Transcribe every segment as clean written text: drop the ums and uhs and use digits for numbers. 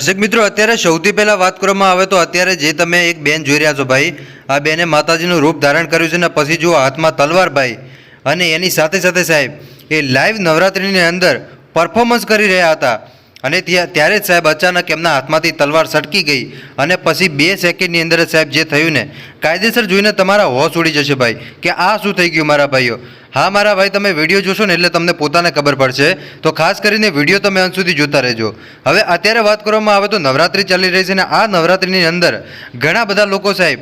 દર્શક મિત્રો અત્યારે સૌથી પહેલા વાત કરવામાં આવે તો અત્યારે જે તમે એક બેન જોઈ રહ્યા છો ભાઈ, આ બેને માતાજીનું રૂપ ધારણ કર્યું છે ને પછી જુઓ હાથમાં તલવાર ભાઈ, અને એની સાથે સાથે સાહેબ એ લાઈવ નવરાત્રિની અંદર પરફોર્મન્સ કરી રહ્યા હતા અને ત્યારે જ સાહેબ અચાનક એમના હાથમાંથી તલવાર સટકી ગઈ અને પછી 2 સેકન્ડની અંદર સાહેબ જે થયું ને કાયદેસર જોઈને તમારા હોશ ઉડી જશે ભાઈ કે આ શું થઈ ગયું મારા ભાઈઓ। હા મારા ભાઈ, તમે વિડીયો જોશો ને એટલે તમને પોતાને ખબર પડશે, તો ખાસ કરીને વિડીયો તમે અંત સુધી જોતા રહેજો। હવે અત્યારે વાત કરવામાં આવે તો નવરાત્રિ ચાલી રહી છે ને આ નવરાત્રિની અંદર ઘણા બધા લોકો સાહેબ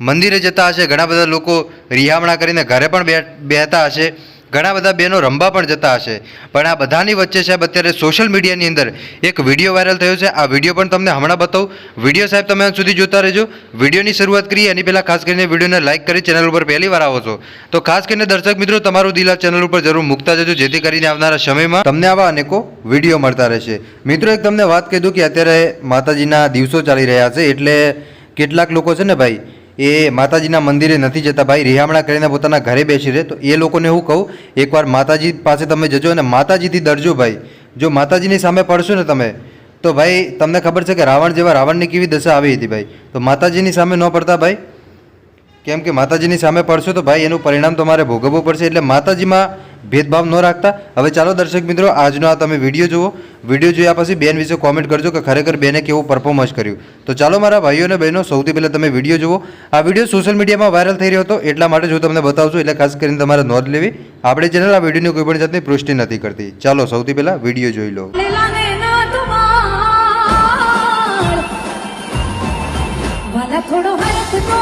મંદિરે જતા હશે, ઘણા બધા લોકો રિહામણા કરીને ઘરે પણ બેહતા હશે, ઘણા બધા બહેનો રમવા પણ જતા હશે, પણ આ બધાની વચ્ચે સાહેબ અત્યારે સોશિયલ મીડિયાની અંદર એક વિડીયો વાયરલ થયો છે। આ વિડીયો પણ તમને હમણાં બતાવું, વિડીયો સાહેબ તમે અંત સુધી જોતા રહેજો। વિડીયોની શરૂઆત કરીએ એની પહેલાં ખાસ કરીને વિડીયોને લાઇક કરી ચેનલ ઉપર પહેલી વાર આવો છો તો ખાસ કરીને દર્શક મિત્રો તમારું દિલ આ ચેનલ ઉપર જરૂર મૂકતા જજો, જેથી કરીને આવનારા સમયમાં તમને આવા અનેકો વિડીયો મળતા રહેશે। મિત્રો એક તમને વાત કહી દઉં કે અત્યારે માતાજીના દિવસો ચાલી રહ્યા છે, એટલે કેટલાક લોકો છે ને ભાઈ એ માતાજીના મંદિરે નથી જતા ભાઈ, રિહામણા કરીને પોતાના ઘરે બેસી રહે, તો એ લોકોને હું કહું એકવાર માતાજી પાસે તમે જજો અને માતાજીથી ડરજો ભાઈ। જો માતાજીની સામે પડશો ને તમે તો ભાઈ તમને ખબર છે કે રાવણ જેવા રાવણની કેવી દશા આવી હતી ભાઈ, તો માતાજીની સામે ન પડતા ભાઈ, કેમ કે માતાજીની સામે પડશો તો ભાઈ એનું પરિણામ તમારે ભોગવવું પડશે, એટલે માતાજીમાં ભેદભાવ ન રાખતા। હવે ચાલો દર્શક મિત્રો આજનો આ તમે વિડીયો જુઓ, વિડીયો જોયા પછી બેન વિશે કોમેન્ટ કરજો કે ખરેખર બેને કેવું પરફોર્મન્સ કર્યું। તો ચાલો મારા ભાઈઓ અને બહેનો સૌથી પહેલાં તમે વિડીયો જુઓ। આ વિડીયો સોશિયલ મીડિયામાં વાયરલ થઈ રહ્યો હતો એટલા માટે હું તમને બતાવું છું, એટલે ખાસ કરીને તમારે નોંધ લેવી, આપણી ચેનલ આ વિડીયોની કોઈ પણ જાતની પુષ્ટિ નથી કરતી। ચાલો સૌથી પહેલાં વિડીયો જોઈ લો। થોડો હાથ તો